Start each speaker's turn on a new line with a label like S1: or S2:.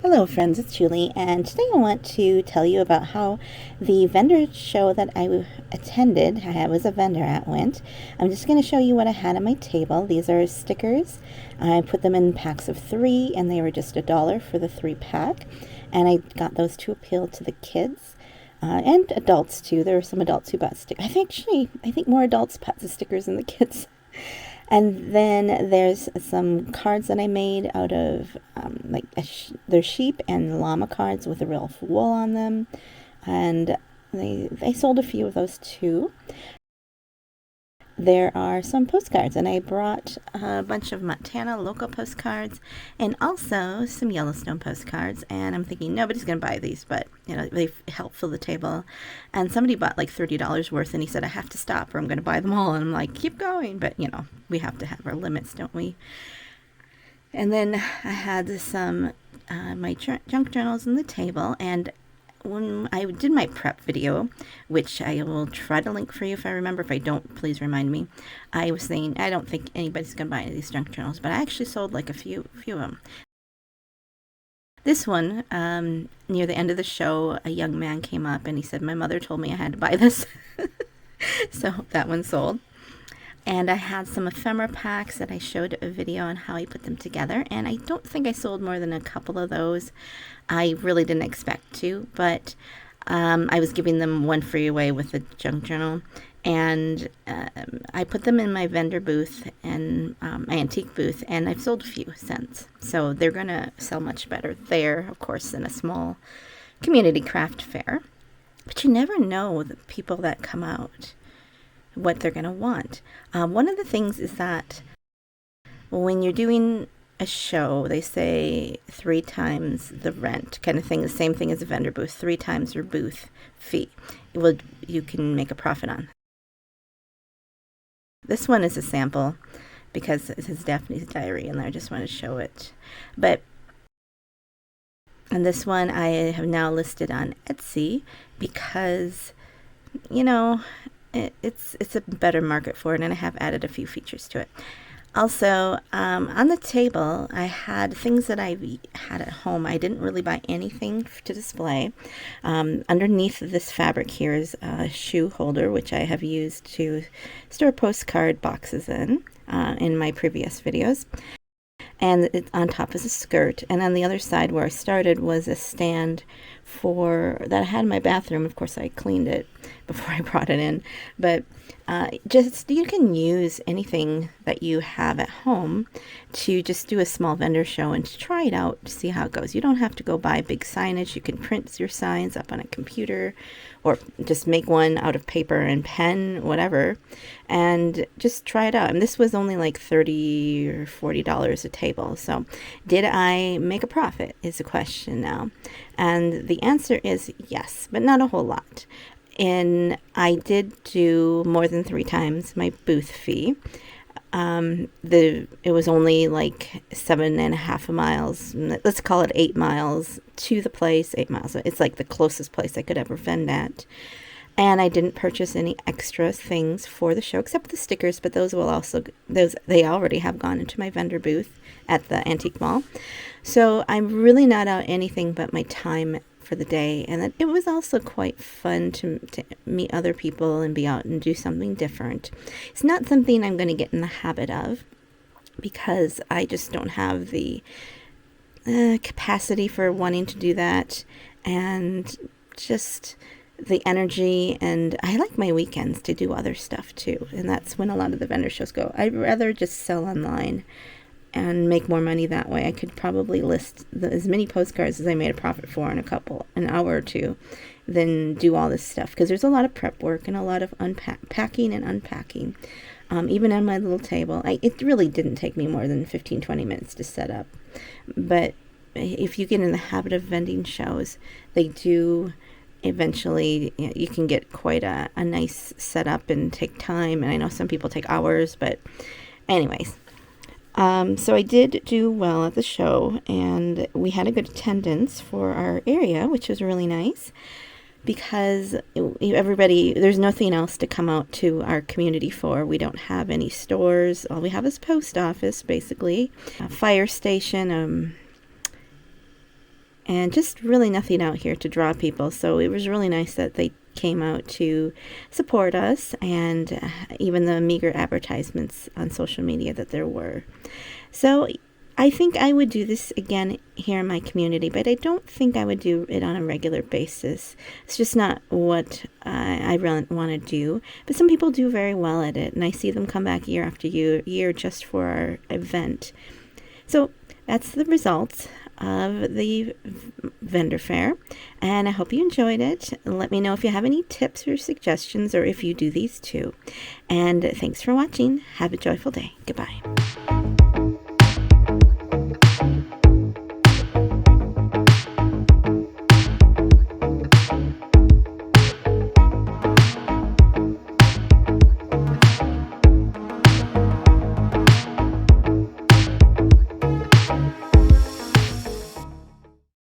S1: Hello friends, it's Julie, and today I want to tell you about how the vendor show that I attended, I was a vendor at, went. I'm just going to show you what I had on my table. These are stickers. I put them in packs of 3, and they were just $1 for the 3-pack. And I got those to appeal to the kids. And adults too. There were some adults who bought stickers. I think more adults bought the stickers than the kids. And then there's some cards that I made out of they're sheep and llama cards with a real wool on them, and they sold a few of those too. There are some postcards, and I brought a bunch of Montana local postcards and also some Yellowstone postcards. And I'm thinking nobody's going to buy these, but they help fill the table. And somebody bought like $30 worth, and he said, I have to stop or I'm going to buy them all. And I'm like, keep going. But we have to have our limits, don't we? And then I had some my junk journals on the table, and when I did my prep video, which I will try to link for you if I remember. If I don't, please remind me. I was saying I don't think anybody's going to buy any of these junk journals, but I actually sold like a few of them. This one, near the end of the show, a young man came up and he said, my mother told me I had to buy this. So that one sold. And I had some ephemera packs that I showed a video on how I put them together. And I don't think I sold more than a couple of those. I really didn't expect to, but I was giving them one free away with the junk journal. And I put them in my vendor booth and my antique booth, and I've sold a few since. So they're going to sell much better there, of course, than a small community craft fair. But you never know the people that come out, what they're going to want. One of the things is that when you're doing a show, they say 3 times the rent kind of thing, the same thing as a vendor booth, 3 times your booth fee. You can make a profit on. This one is a sample because it says Daphne's Diary in there. I just want to show it. And this one I have now listed on Etsy because, it's a better market for it, and I have added a few features to it. Also, on the table, I had things that I had at home. I didn't really buy anything to display. Underneath this fabric here is a shoe holder, which I have used to store postcard boxes in my previous videos. And on top is a skirt. And on the other side where I started was a stand that I had in my bathroom. Of course, I cleaned it before I brought it in. But you can use anything that you have at home to just do a small vendor show and to try it out to see how it goes. You don't have to go buy big signage. You can print your signs up on a computer or just make one out of paper and pen, whatever, and just try it out. And this was only like $30 or $40 a table. So did I make a profit is the question now. And the answer is yes, but not a whole lot. And I did do more than 3 times my booth fee. It was only like 7.5 miles. Let's call it 8 miles to the place. 8 miles. It's like the closest place I could ever vend at. And I didn't purchase any extra things for the show except the stickers, but they already have gone into my vendor booth at the antique mall. So I'm really not out anything but my time for the day, and it was also quite fun to meet other people and be out and do something different. It's not something I'm going to get in the habit of because I just don't have the capacity for wanting to do that, and just the energy. And I like my weekends to do other stuff too, and that's when a lot of the vendor shows go. I'd rather just sell online and make more money that way. I could probably list as many postcards as I made a profit for in an hour or two, than do all this stuff, because there's a lot of prep work and a lot of packing and unpacking. Even on my little table, it really didn't take me more than 15-20 minutes to set up. But if you get in the habit of vending shows, they do eventually, you can get quite a nice setup and take time. And I know some people take hours, but anyways. So I did do well at the show, and we had a good attendance for our area, which was really nice because there's nothing else to come out to our community for. We don't have any stores. All we have is post office, basically, a fire station, and just really nothing out here to draw people. So it was really nice that they came out to support us, and even the meager advertisements on social media that there were. So I think I would do this again here in my community, but I don't think I would do it on a regular basis. It's just not what I really want to do. But some people do very well at it, and I see them come back year after year just for our event. So that's the results of the vendor fair, and I hope you enjoyed it. Let me know if you have any tips or suggestions, or if you do these too. And thanks for watching. Have a joyful day. Goodbye.